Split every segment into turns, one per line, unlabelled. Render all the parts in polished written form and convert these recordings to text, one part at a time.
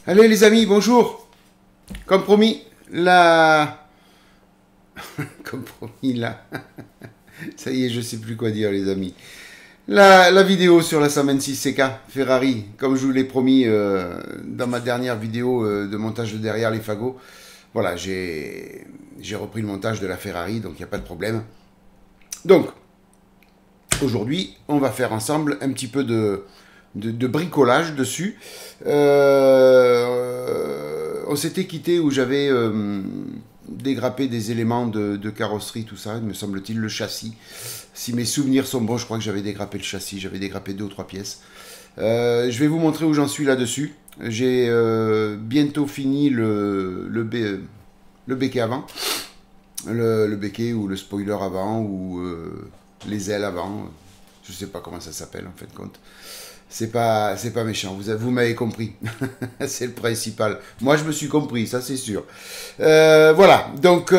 Allez les amis, bonjour. Comme promis, Comme promis, Ça y est, je sais plus quoi dire les amis. La vidéo sur la 126 CK Ferrari, comme je vous l'ai promis dans ma dernière vidéo de montage de derrière les fagots. Voilà, j'ai repris le montage de la Ferrari, donc il n'y a pas de problème. Donc, aujourd'hui, on va faire ensemble un petit peu de bricolage dessus. On s'était quitté où j'avais dégrappé des éléments de carrosserie, tout ça, me semble-t-il, le châssis. Si mes souvenirs sont bons, je crois que j'avais dégrappé le châssis, j'avais dégrappé 2 ou 3 pièces. Je vais vous montrer où j'en suis là-dessus. J'ai bientôt fini le béquet avant, le béquet ou le spoiler avant, ou les ailes avant. Je sais pas comment ça s'appelle en fin de compte. C'est pas méchant, vous m'avez compris. C'est le principal. Moi, je me suis compris, ça c'est sûr. Voilà, donc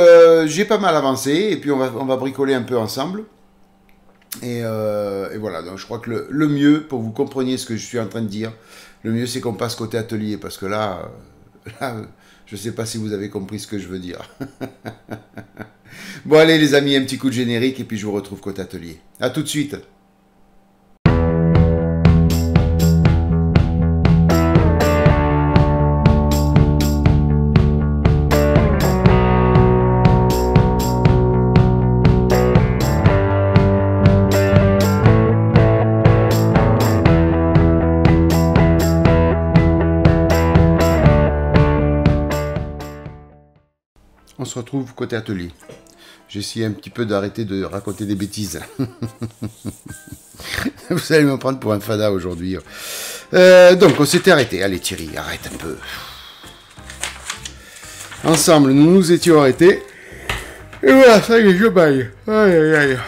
j'ai pas mal avancé, et puis on va bricoler un peu ensemble. Et voilà, donc je crois que le mieux, pour que vous compreniez ce que je suis en train de dire, le mieux c'est qu'on passe côté atelier, parce que là je sais pas si vous avez compris ce que je veux dire. Bon allez les amis, un petit coup de générique, et puis je vous retrouve côté atelier. A tout de suite. On se retrouve côté atelier. J'ai essayé un petit peu d'arrêter de raconter des bêtises. Vous allez me prendre pour un fada aujourd'hui. Donc on s'était arrêté. Allez Thierry, arrête un peu. Ensemble, nous nous étions arrêtés. Et voilà, ça y est, je baille. Aïe, aïe, aïe.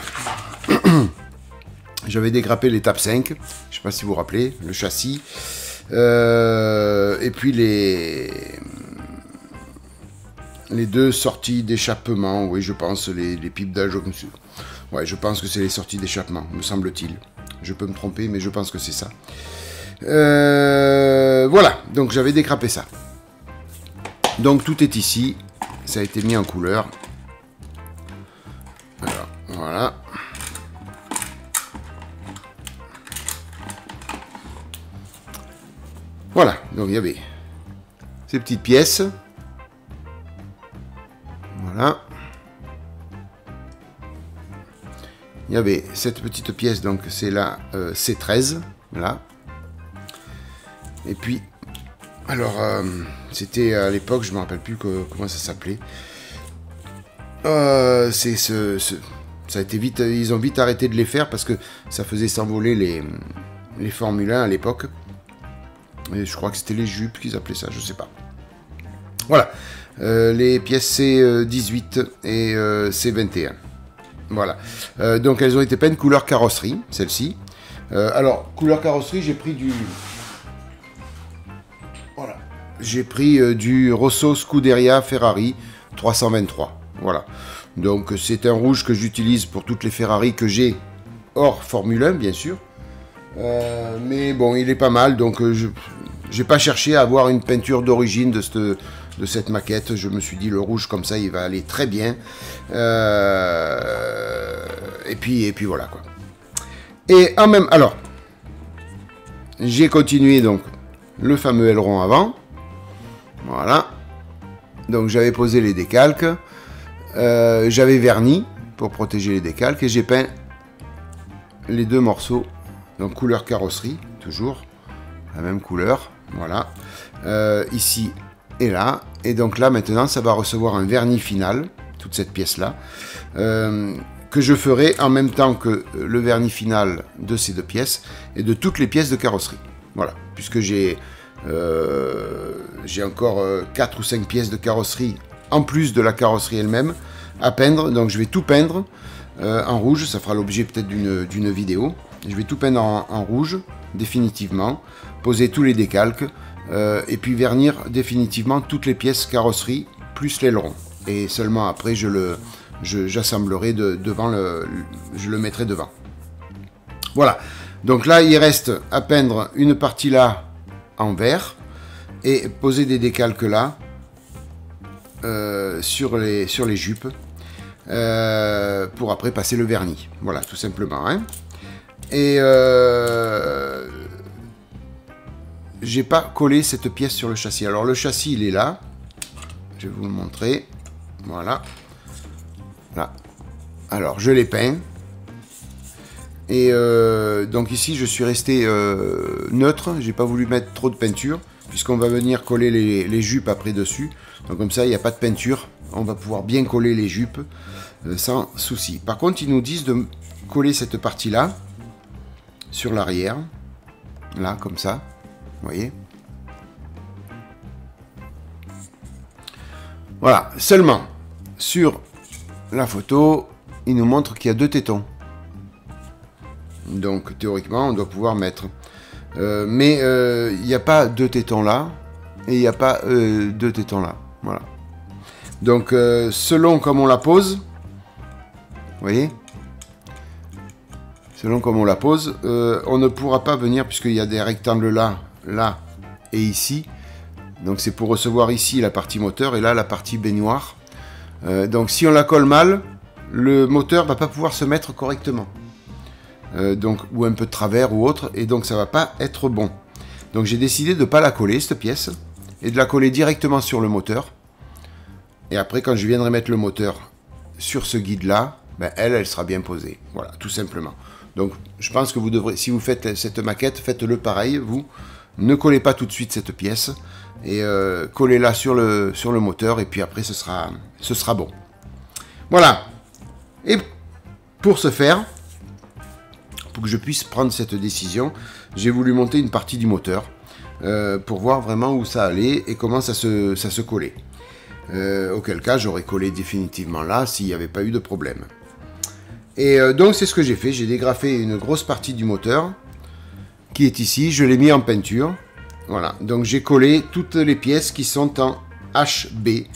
J'avais dégrappé l'étape 5. Je ne sais pas si vous vous rappelez. Le châssis. Et puis les deux sorties d'échappement, oui, je pense, les pipes d'âge. Ouais, je pense que c'est les sorties d'échappement, me semble-t-il. Je peux me tromper, mais je pense que c'est ça. Voilà, donc j'avais dégrappé ça. Donc tout est ici. Ça a été mis en couleur. Alors, voilà. Voilà, donc il y avait ces petites pièces. Voilà. Il y avait cette petite pièce, donc c'est la C13, là. Et puis, alors, c'était à l'époque, je ne me rappelle plus comment ça s'appelait. Ça a été vite, ils ont vite arrêté de les faire parce que ça faisait s'envoler les Formule 1 à l'époque. Et je crois que c'était les jupes qu'ils appelaient ça, je sais pas. Voilà. Les pièces C18 et C21. Voilà. Donc elles ont été peintes couleur carrosserie, celle-ci. Alors, couleur carrosserie, j'ai pris du... Voilà. J'ai pris du Rosso Scuderia Ferrari 323. Voilà. Donc c'est un rouge que j'utilise pour toutes les Ferrari que j'ai hors Formule 1, bien sûr. Mais bon, il est pas mal, donc j'ai pas cherché à avoir une peinture d'origine de cette maquette. Je me suis dit le rouge comme ça il va aller très bien, et puis voilà quoi. Et en même, alors j'ai continué donc le fameux aileron avant, voilà, donc j'avais posé les décalques, j'avais verni pour protéger les décalques, et j'ai peint les deux morceaux, donc couleur carrosserie, toujours la même couleur, voilà, ici et là, et donc là maintenant ça va recevoir un vernis final, toute cette pièce là, que je ferai en même temps que le vernis final de ces deux pièces et de toutes les pièces de carrosserie, voilà, puisque j'ai encore 4 ou 5 pièces de carrosserie en plus de la carrosserie elle-même à peindre, donc je vais tout peindre en rouge, ça fera l'objet peut-être d'une vidéo. Je vais tout peindre en rouge définitivement, poser tous les décalques, et puis vernir définitivement toutes les pièces carrosserie plus l'aileron, et seulement après j'assemblerai devant je le mettrai devant. Voilà, donc là il reste à peindre une partie là en vert, et poser des décalques là, sur les jupes, pour après passer le vernis. Voilà, tout simplement. Hein. Et j'ai pas collé cette pièce sur le châssis. Alors le châssis, il est là. Je vais vous le montrer. Voilà. Là. Alors, je l'ai peint. Et donc ici, je suis resté neutre. J'ai pas voulu mettre trop de peinture, puisqu'on va venir coller les jupes après dessus. Donc comme ça, il n'y a pas de peinture. On va pouvoir bien coller les jupes sans souci. Par contre, ils nous disent de coller cette partie-là sur l'arrière. Là, comme ça. Vous voyez? Voilà. Seulement, sur la photo, il nous montre qu'il y a 2 tétons. Donc, théoriquement, on doit pouvoir mettre. Mais il n'y a pas 2 tétons là. Et il n'y a pas 2 tétons là. Voilà. Donc, selon comme on la pose, vous voyez, selon comme on la pose, on ne pourra pas venir, puisqu'il y a des rectangles là, là et ici. Donc, c'est pour recevoir ici la partie moteur et là la partie baignoire. Donc, si on la colle mal, le moteur ne va pas pouvoir se mettre correctement. Donc, ou un peu de travers ou autre, et donc ça va pas être bon. Donc, j'ai décidé de ne pas la coller, cette pièce, et de la coller directement sur le moteur. Et après, quand je viendrai mettre le moteur sur ce guide-là, ben, elle sera bien posée. Voilà, tout simplement. Donc, je pense que vous devrez, si vous faites cette maquette, faites-le pareil, vous. Ne collez pas tout de suite cette pièce, et collez-la sur le moteur, et puis après, ce sera bon. Voilà. Et pour ce faire, pour que je puisse prendre cette décision, j'ai voulu monter une partie du moteur, pour voir vraiment où ça allait, et comment ça se collait. Auquel cas j'aurais collé définitivement là s'il n'y avait pas eu de problème. Et donc c'est ce que j'ai fait, j'ai dégrafé une grosse partie du moteur qui est ici, je l'ai mis en peinture. Voilà, donc j'ai collé toutes les pièces qui sont en HB,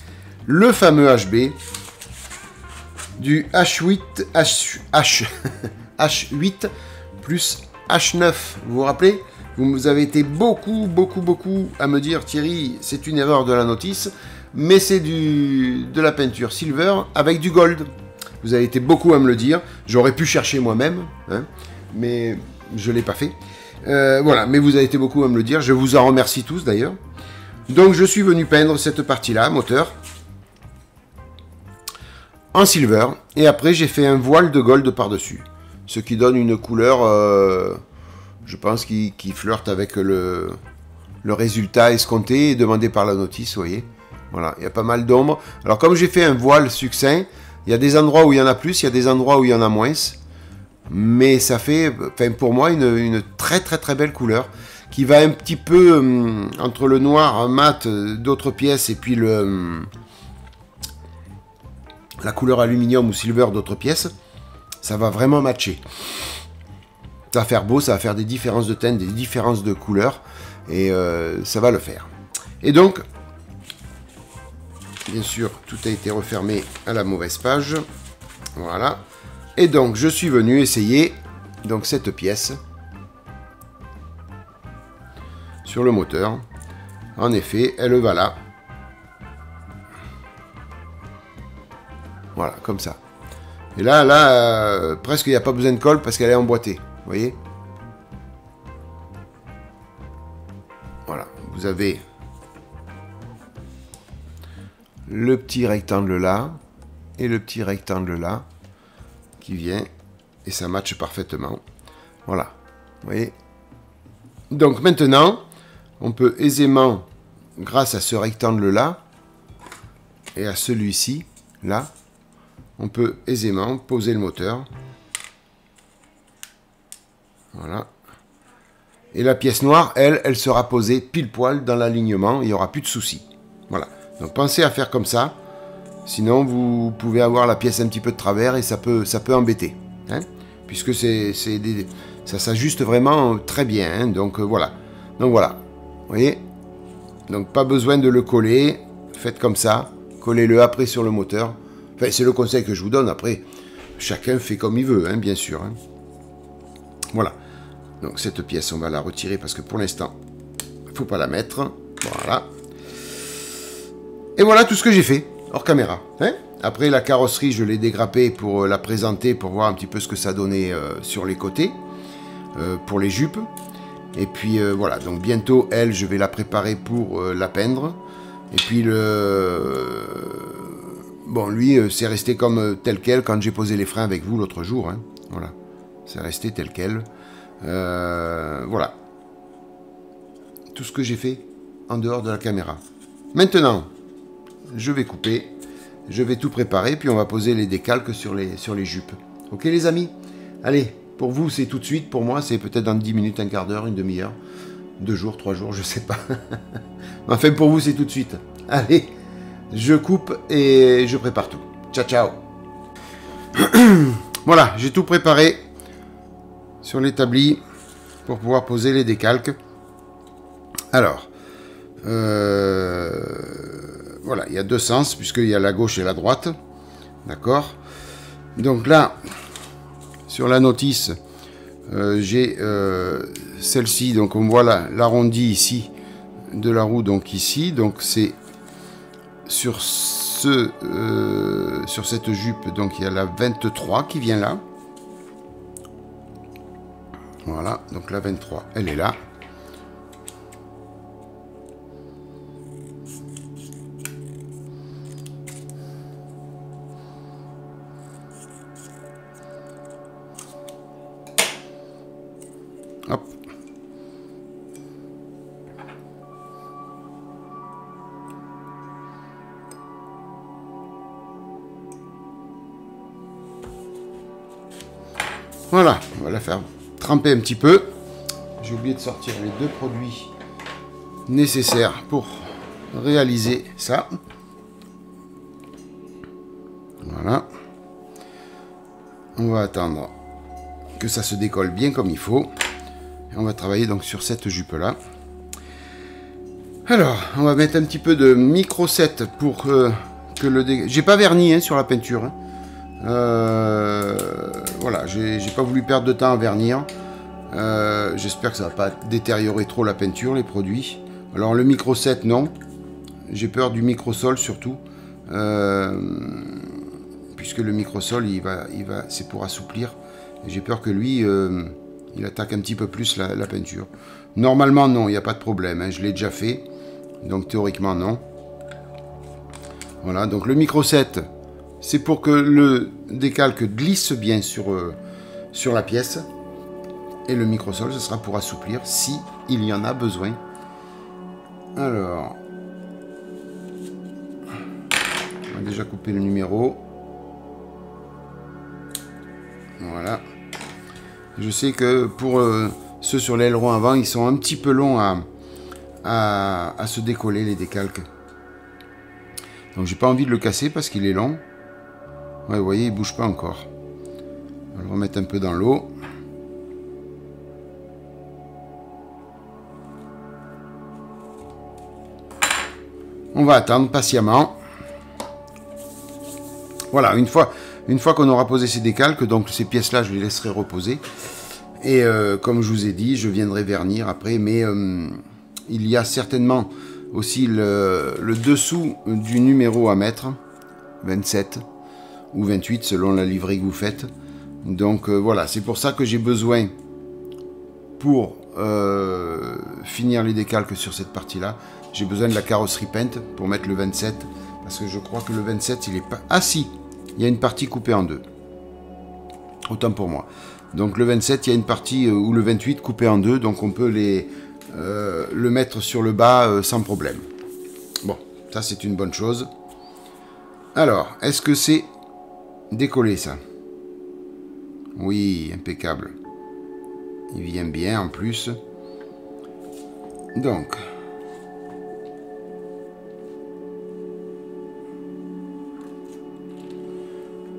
le fameux HB du H8 plus H9, vous vous rappelez? Vous avez été beaucoup à me dire, Thierry, c'est une erreur de la notice, mais c'est de la peinture silver avec du gold. Vous avez été beaucoup à me le dire. J'aurais pu chercher moi-même, hein, mais je ne l'ai pas fait. Voilà, mais vous avez été beaucoup à me le dire. Je vous en remercie tous d'ailleurs. Donc je suis venu peindre cette partie-là, moteur, en silver. Et après j'ai fait un voile de gold par-dessus. Ce qui donne une couleur, je pense, qui flirte avec le résultat escompté et demandé par la notice, vous voyez. Voilà, il y a pas mal d'ombre. Alors comme j'ai fait un voile succinct, il y a des endroits où il y en a plus, il y a des endroits où il y en a moins. Mais ça fait, enfin pour moi, une très belle couleur qui va un petit peu entre le noir mat d'autres pièces et puis la couleur aluminium ou silver d'autres pièces. Ça va vraiment matcher. Ça va faire beau, ça va faire des différences de teinte, des différences de couleurs. Et ça va le faire. Et donc, bien sûr, tout a été refermé à la mauvaise page. Voilà. Et donc, je suis venu essayer donc cette pièce sur le moteur. En effet, elle va là. Voilà, comme ça. Et là, presque il n'y a pas besoin de colle parce qu'elle est emboîtée. Vous voyez? Voilà, vous avez le petit rectangle là et le petit rectangle là qui vient et ça matche parfaitement. Voilà, vous voyez. Donc maintenant, on peut aisément, grâce à ce rectangle là et à celui-ci là, on peut aisément poser le moteur. Voilà. Et la pièce noire, elle sera posée pile poil dans l'alignement. Il n'y aura plus de soucis. Voilà. Donc pensez à faire comme ça. Sinon, vous pouvez avoir la pièce un petit peu de travers et ça peut embêter. Hein, puisque ça s'ajuste vraiment très bien. Hein, donc voilà. Donc voilà. Vous voyez? Donc pas besoin de le coller. Faites comme ça. Collez-le après sur le moteur. Enfin, c'est le conseil que je vous donne. Après, chacun fait comme il veut, hein, bien sûr. Hein. Voilà. Donc cette pièce, on va la retirer parce que pour l'instant, il ne faut pas la mettre. Voilà. Et voilà tout ce que j'ai fait, hors caméra. Hein? Après, la carrosserie, je l'ai dégrappée pour la présenter, pour voir un petit peu ce que ça donnait sur les côtés, pour les jupes. Et puis voilà, donc bientôt, elle, je vais la préparer pour la peindre. Et puis bon, lui, c'est resté comme tel quel quand j'ai posé les freins avec vous l'autre jour. Hein. Voilà, c'est resté tel quel. Voilà. Tout ce que j'ai fait en dehors de la caméra. Maintenant, je vais couper, je vais tout préparer, puis on va poser les décalques sur les jupes. Ok les amis? Allez, pour vous c'est tout de suite, pour moi c'est peut-être dans 10 minutes, un quart d'heure, une demi-heure, 2 jours, 3 jours, je sais pas. Enfin pour vous c'est tout de suite. Allez, je coupe et je prépare tout. Ciao ciao. Voilà, j'ai tout préparé sur l'établi pour pouvoir poser les décalques. Alors, voilà, il y a deux sens, puisqu'il y a la gauche et la droite. D'accord? Donc là, sur la notice, j'ai celle-ci, donc on voit l'arrondi ici de la roue, donc ici. Donc c'est sur cette jupe, donc il y a la 23 qui vient là. Voilà, donc la 23, elle est là. Hop. Voilà, on va la faire tremper un petit peu. J'ai oublié de sortir les deux produits nécessaires pour réaliser ça. Voilà. On va attendre que ça se décolle bien comme il faut. Et on va travailler donc sur cette jupe là. Alors, on va mettre un petit peu de micro 7 pour que le j'ai pas verni hein, sur la peinture. Hein. Voilà, j'ai pas voulu perdre de temps à vernir. J'espère que ça va pas détériorer trop la peinture, les produits. Alors le micro 7 non. J'ai peur du microsol surtout. Puisque le microsol c'est pour assouplir. J'ai peur que lui il attaque un petit peu plus la peinture. Normalement non, il n'y a pas de problème, hein, je l'ai déjà fait. Donc théoriquement non. Voilà, donc le micro 7, c'est pour que le décalque glisse bien sur la pièce. Et le microsol, ce sera pour assouplir si il y en a besoin. Alors, on a déjà coupé le numéro. Voilà. Je sais que pour ceux sur l'aileron avant, ils sont un petit peu longs à se décoller, les décalques. Donc j'ai pas envie de le casser parce qu'il est long. Ouais, vous voyez, il bouge pas encore. On va le remettre un peu dans l'eau. On va attendre patiemment. Voilà, une fois qu'on aura posé ces décalques, donc ces pièces-là, je les laisserai reposer. Et comme je vous ai dit, je viendrai vernir après. Mais il y a certainement aussi le dessous du numéro à mettre, 27 ou 28 selon la livrée que vous faites. Donc voilà, c'est pour ça que j'ai besoin, pour finir les décalques sur cette partie-là, j'ai besoin de la carrosserie peinte pour mettre le 27. Parce que je crois que le 27, il est pas... Ah si, il y a une partie coupée en deux. Autant pour moi. Donc le 27, il y a une partie, ou le 28 coupé en deux, donc on peut le mettre sur le bas sans problème. Bon, ça c'est une bonne chose. Alors, est-ce que c'est décollé ça? Oui, impeccable. Il vient bien en plus. Donc...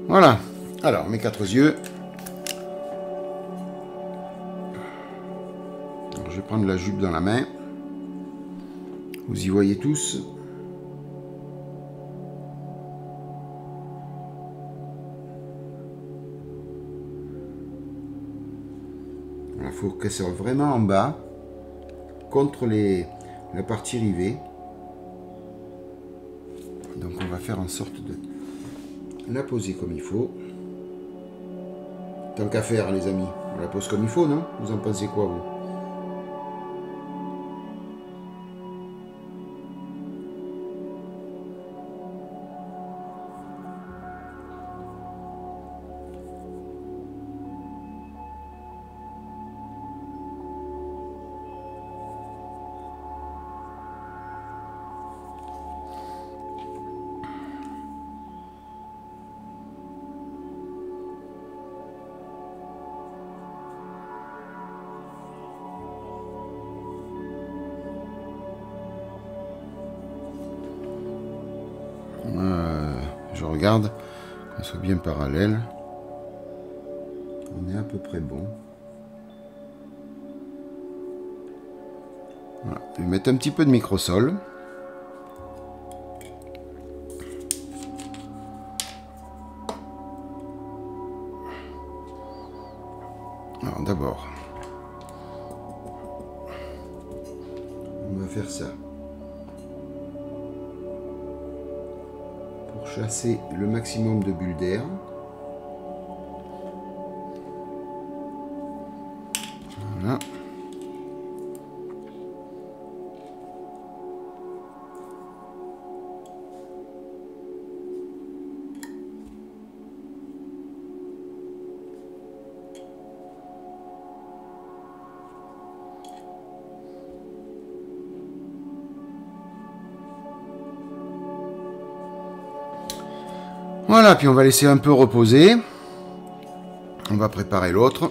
Voilà. Alors, mes quatre yeux. Alors, je vais prendre la jupe dans la main. Vous y voyez tous. Il faut qu'elle soit vraiment en bas, contre les la partie rivée. Donc on va faire en sorte de la poser comme il faut. Tant qu'à faire, les amis, on la pose comme il faut, non? Vous en pensez quoi, vous? Je regarde qu'on soit bien parallèle. On est à peu près bon. Voilà. Je vais mettre un petit peu de microsol. Alors d'abord, on va faire ça. Chasser le maximum de bulles d'air. Voilà. Voilà, puis on va laisser un peu reposer. On va préparer l'autre.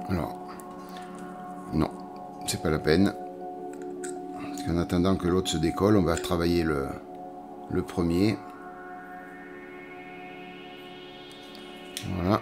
Alors, non, c'est pas la peine. Parce qu'en attendant que l'autre se décolle, on va travailler le premier. Voilà.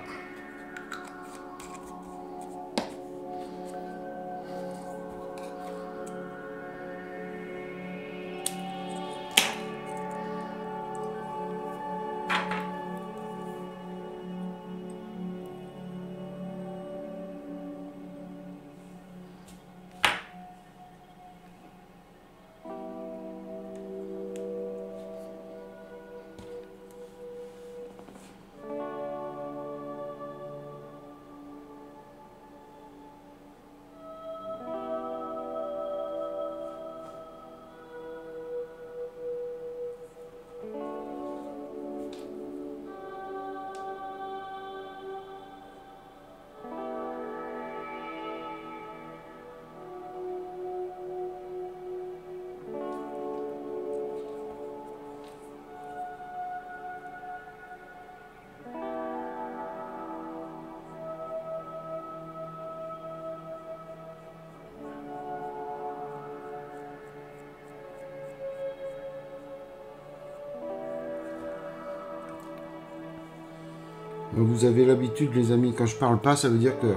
Vous avez l'habitude, les amis, quand je parle pas, ça veut dire que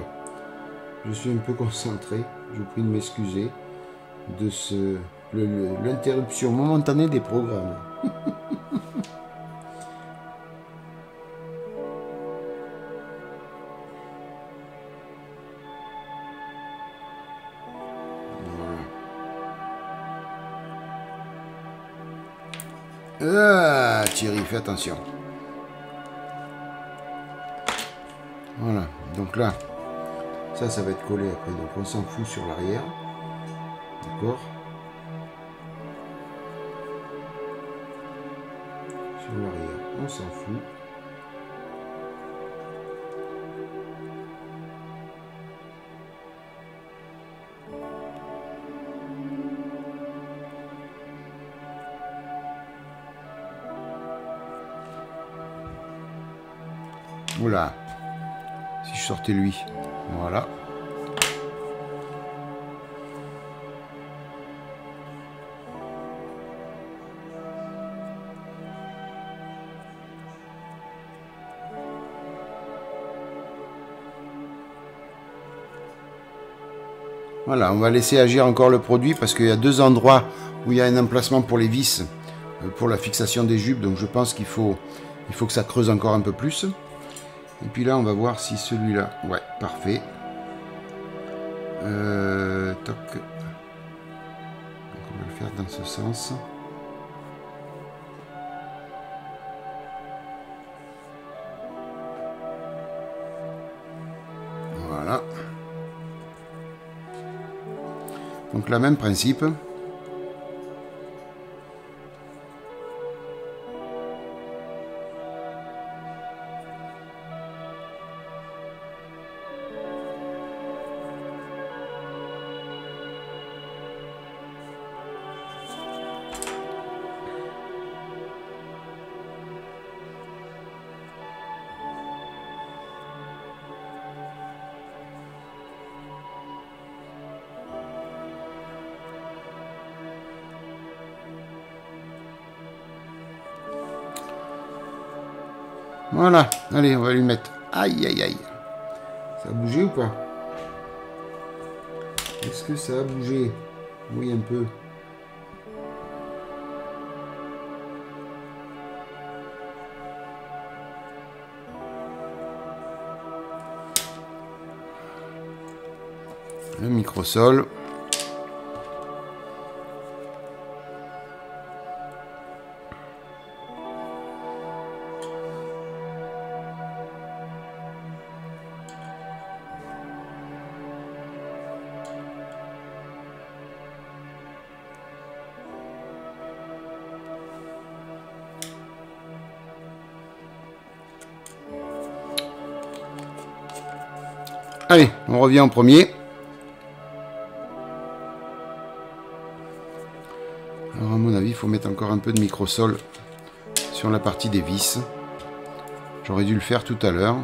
je suis un peu concentré. Je vous prie de m'excuser de l'interruption momentanée des programmes. Voilà. Ah, Thierry, fais attention. Voilà, donc là, ça va être collé après, donc on s'en fout sur l'arrière, d'accord? Sur l'arrière, on s'en fout. Oula. Si je sortais lui, voilà. Voilà, on va laisser agir encore le produit parce qu'il y a deux endroits où il y a un emplacement pour les vis, pour la fixation des jupes, donc je pense qu'il faut que ça creuse encore un peu plus. Et puis là, on va voir si celui-là... Ouais, parfait. Toc. Donc on va le faire dans ce sens. Voilà. Donc là, même principe. Voilà, allez, on va lui mettre. Aïe, aïe, aïe. Ça a bougé ou pas? Est-ce que ça a bougé? Oui, un peu. Le microsol. Allez, on revient en premier. Alors à mon avis, il faut mettre encore un peu de microsol sur la partie des vis. J'aurais dû le faire tout à l'heure.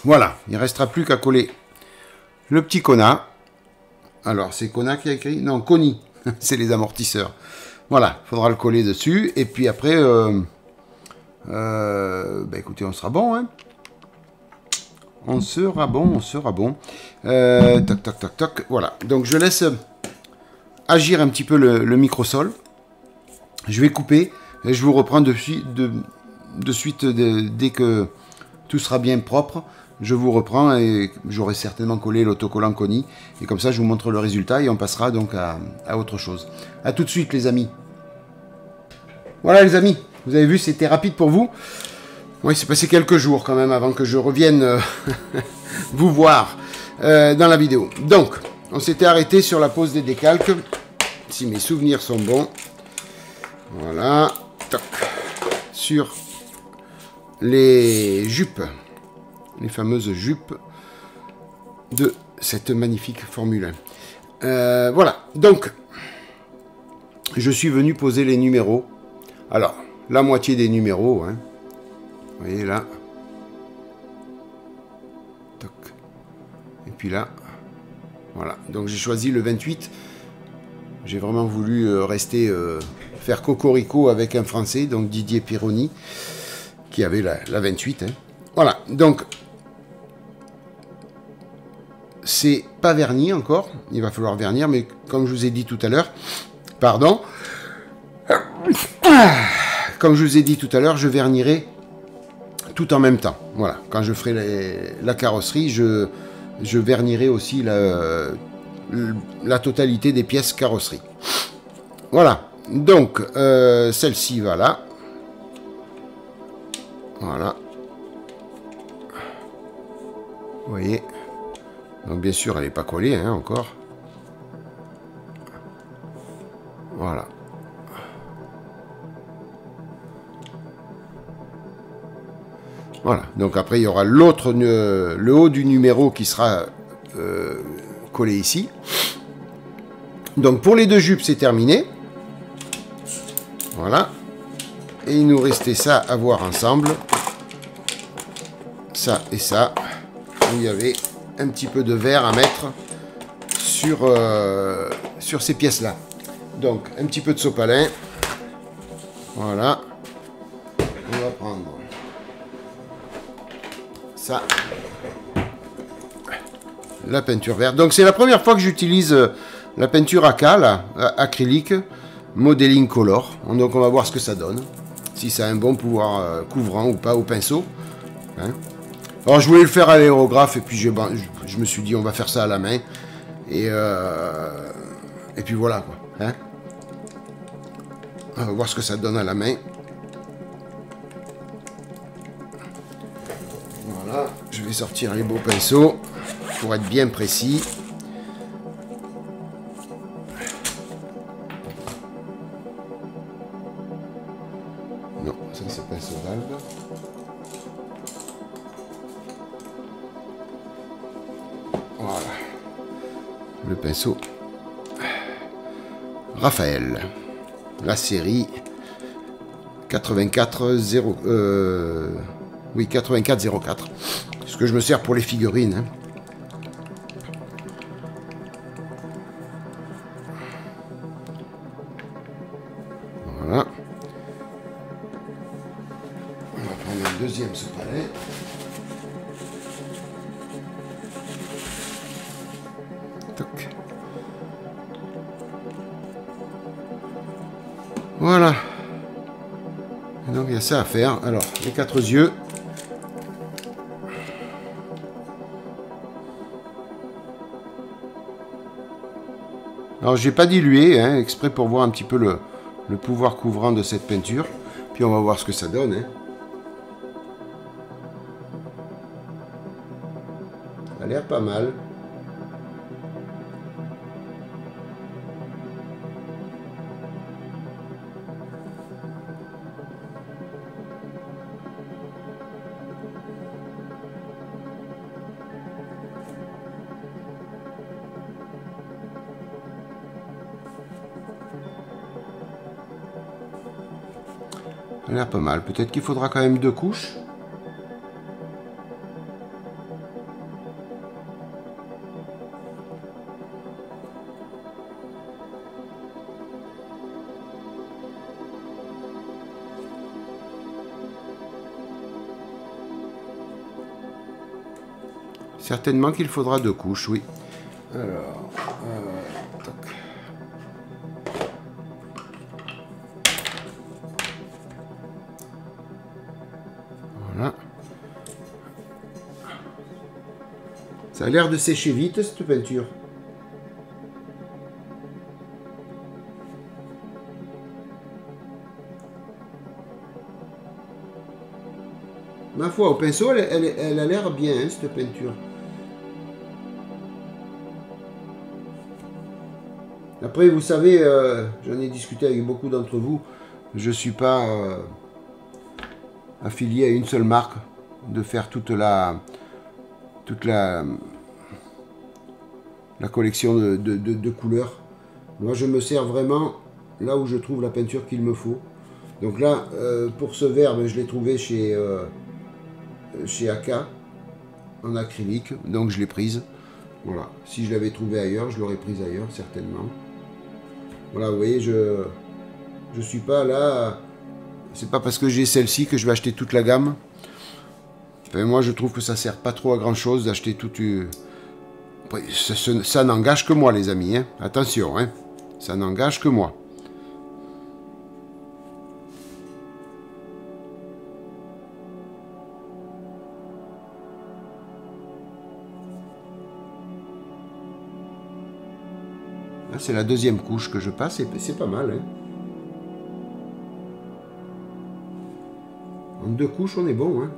Voilà, il ne restera plus qu'à coller le petit Kona. Alors, c'est Kona qui a écrit? Non, Koni, c'est les amortisseurs. Voilà, il faudra le coller dessus. Et puis après, bah écoutez, on sera bon. Hein, on sera bon, on sera bon. Toc, toc, toc, toc. Voilà, donc je laisse agir un petit peu le microsol. Je vais couper et je vous reprends de suite dès que tout sera bien propre. Je vous reprends et j'aurai certainement collé l'autocollant Koni. Et comme ça, je vous montre le résultat et on passera donc à autre chose. A tout de suite, les amis. Voilà, les amis. Vous avez vu, c'était rapide pour vous. Oui, c'est passé quelques jours quand même avant que je revienne vous voir dans la vidéo. Donc, on s'était arrêté sur la pose des décalques. Si mes souvenirs sont bons. Voilà. Toc. Sur les jupes. Les fameuses jupes de cette magnifique Formule 1. Voilà, donc, je suis venu poser les numéros. Alors, la moitié des numéros, hein. Vous voyez là. Toc. Et puis là, voilà. Donc j'ai choisi le 28. J'ai vraiment voulu rester, faire cocorico avec un Français, donc Didier Pironi, qui avait la 28. Hein. Voilà, donc... c'est pas verni encore, il va falloir vernir, mais comme je vous ai dit tout à l'heure, pardon, comme je vous ai dit tout à l'heure, je vernirai tout en même temps. Voilà, quand je ferai la carrosserie, je vernirai aussi la totalité des pièces carrosserie. Voilà, donc celle-ci va là. Voilà. Vous voyez. Donc bien sûr, elle n'est pas collée hein, encore. Voilà. Voilà. Donc après, il y aura l'autre, le haut du numéro qui sera collé ici. Donc pour les deux jupes, c'est terminé. Voilà. Et il nous restait ça à voir ensemble. Ça et ça. Où il y avait un petit peu de verre à mettre sur ces pièces-là. Donc, un petit peu de sopalin. Voilà. On va prendre ça. La peinture verte. Donc c'est la première fois que j'utilise la peinture AK, là, acrylique, modeling color. Donc on va voir ce que ça donne. Si ça a un bon pouvoir couvrant ou pas au pinceau. Hein. Alors je voulais le faire à l'aérographe et puis je me suis dit on va faire ça à la main. Et puis voilà quoi. Hein. On va voir ce que ça donne à la main. Voilà, je vais sortir les beaux pinceaux pour être bien précis. Non, ça c'est pinceau d'albe. Voilà. Le pinceau Raphaël. La série 8404. Ce que je me sers pour les figurines. Hein. Voilà. On va prendre un deuxième sous-palais. Toc. Voilà. Donc il y a ça à faire. Alors, les 4 yeux. Alors, j'ai pas dilué, hein, exprès pour voir un petit peu le pouvoir couvrant de cette peinture. Puis on va voir ce que ça donne. Hein. Ça a l'air pas mal. Ça a l'air pas mal. Peut-être qu'il faudra quand même 2 couches. Certainement qu'il faudra 2 couches, oui. Alors, toc. Voilà. Ça a l'air de sécher vite, cette peinture. Ma foi, au pinceau, elle a l'air bien, hein, cette peinture. Après, vous savez, j'en ai discuté avec beaucoup d'entre vous, je ne suis pas affilié à une seule marque de faire toute la collection de couleurs. Moi, je me sers vraiment là où je trouve la peinture qu'il me faut. Donc là, pour ce verre, je l'ai trouvé chez AK, en acrylique, donc je l'ai prise. Voilà. Si je l'avais trouvé ailleurs, je l'aurais prise ailleurs, certainement. Voilà, vous voyez, je suis pas là. C'est pas parce que j'ai celle-ci que je vais acheter toute la gamme. Enfin, moi, je trouve que ça sert pas trop à grand chose d'acheter toute. Ça n'engage que moi, les amis. Hein. Attention, hein. Ça n'engage que moi. Là, c'est la deuxième couche que je passe et c'est pas mal. Hein. En 2 couches, on est bon. Hein.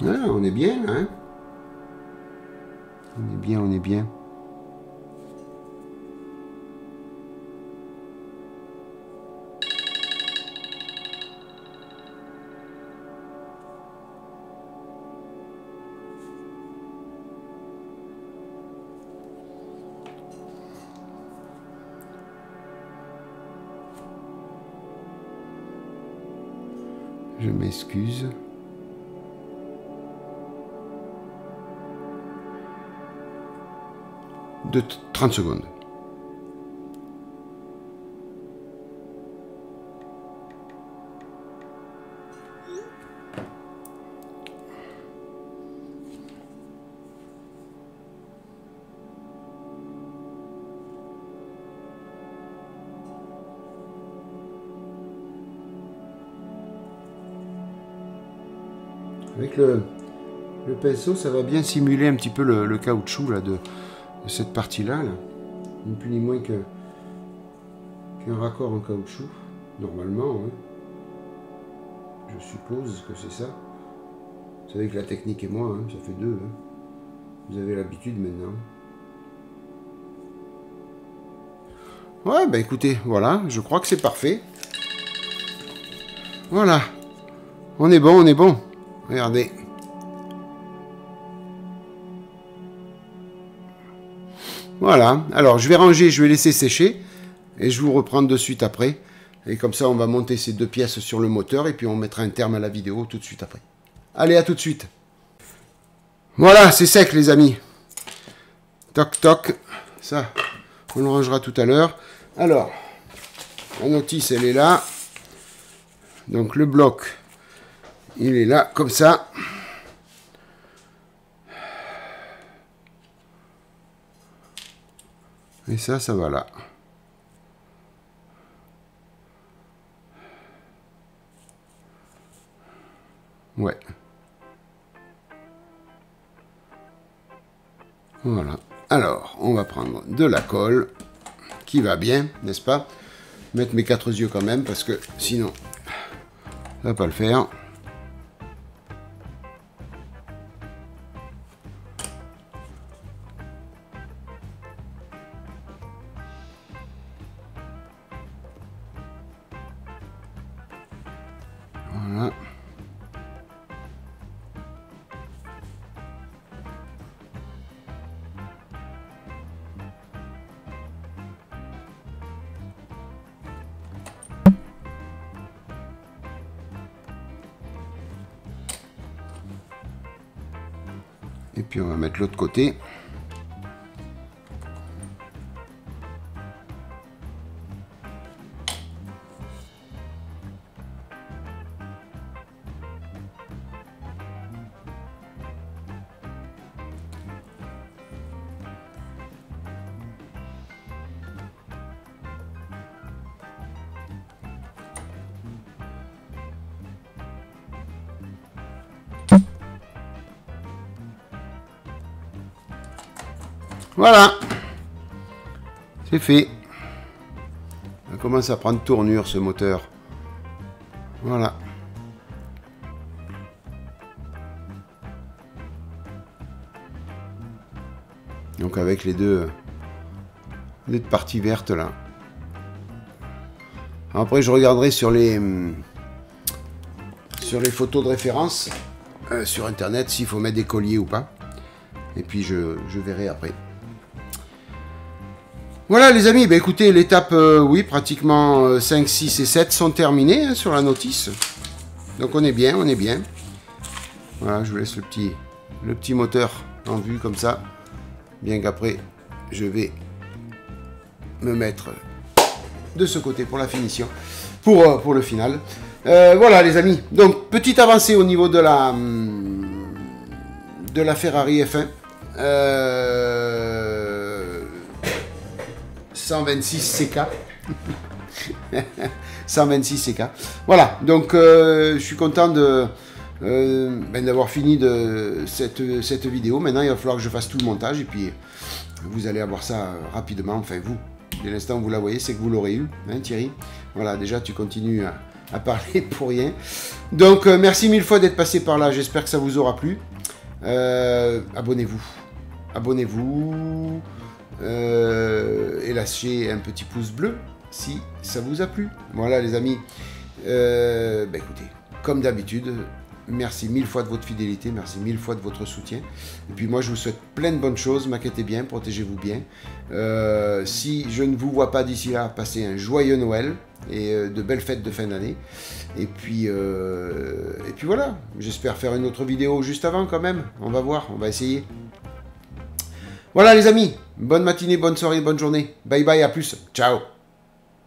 Voilà, on est bien, hein. On est bien, on est bien. Je m'excuse. De 30 secondes. Avec le pinceau, ça va bien simuler un petit peu le caoutchouc là, de cette partie-là. Là. Ni plus ni moins qu'un raccord en caoutchouc, normalement. Hein. Je suppose que c'est ça. Vous savez que la technique et moi, hein, ça fait deux. Hein. Vous avez l'habitude maintenant. Ouais, bah écoutez, voilà, je crois que c'est parfait. Voilà. On est bon, on est bon. Regardez. Voilà. Alors, je vais ranger, je vais laisser sécher. Et je vous reprends de suite après. Et comme ça, on va monter ces deux pièces sur le moteur. Et puis, on mettra un terme à la vidéo tout de suite après. Allez, à tout de suite. Voilà, c'est sec, les amis. Toc, toc. Ça, on le rangera tout à l'heure. Alors, la notice, elle est là. Donc, le bloc, il est là, comme ça. Et ça, ça va là. Ouais. Voilà. Alors, on va prendre de la colle, qui va bien, n'est-ce pas? Mettre mes 4 yeux quand même, parce que sinon, ça va pas le faire. Voilà. Et puis on va mettre l'autre côté. Voilà, c'est fait. Ça commence à prendre tournure ce moteur. Voilà. Donc avec les deux parties vertes là. Après je regarderai sur les photos de référence sur internet s'il faut mettre des colliers ou pas. Et puis je verrai après. Voilà les amis, bah écoutez, l'étape, oui, pratiquement 5, 6 et 7 sont terminées hein, sur la notice. Donc on est bien, on est bien. Voilà, je vous laisse le petit moteur en vue comme ça. Bien qu'après, je vais me mettre de ce côté pour la finition, pour le final. Voilà les amis, donc petite avancée au niveau de la Ferrari F1. 126 CK. 126 CK. Voilà, donc je suis content d'avoir fini cette vidéo. Maintenant, il va falloir que je fasse tout le montage et puis vous allez avoir ça rapidement. Enfin, vous, dès l'instant où vous la voyez, c'est que vous l'aurez eu, hein, Thierry. Voilà, déjà, tu continues à parler pour rien. Donc, merci mille fois d'être passé par là. J'espère que ça vous aura plu. Abonnez-vous. Abonnez-vous. Et lâchez un petit pouce bleu si ça vous a plu. Voilà, les amis. Écoutez, comme d'habitude, merci mille fois de votre fidélité, merci mille fois de votre soutien. Et puis moi, je vous souhaite plein de bonnes choses. M'inquiétez bien, protégez-vous bien. Si je ne vous vois pas d'ici là, passez un joyeux Noël et de belles fêtes de fin d'année. Et puis voilà, j'espère faire une autre vidéo juste avant quand même. On va voir, on va essayer. Voilà les amis, bonne matinée, bonne soirée, bonne journée. Bye bye, à plus. Ciao.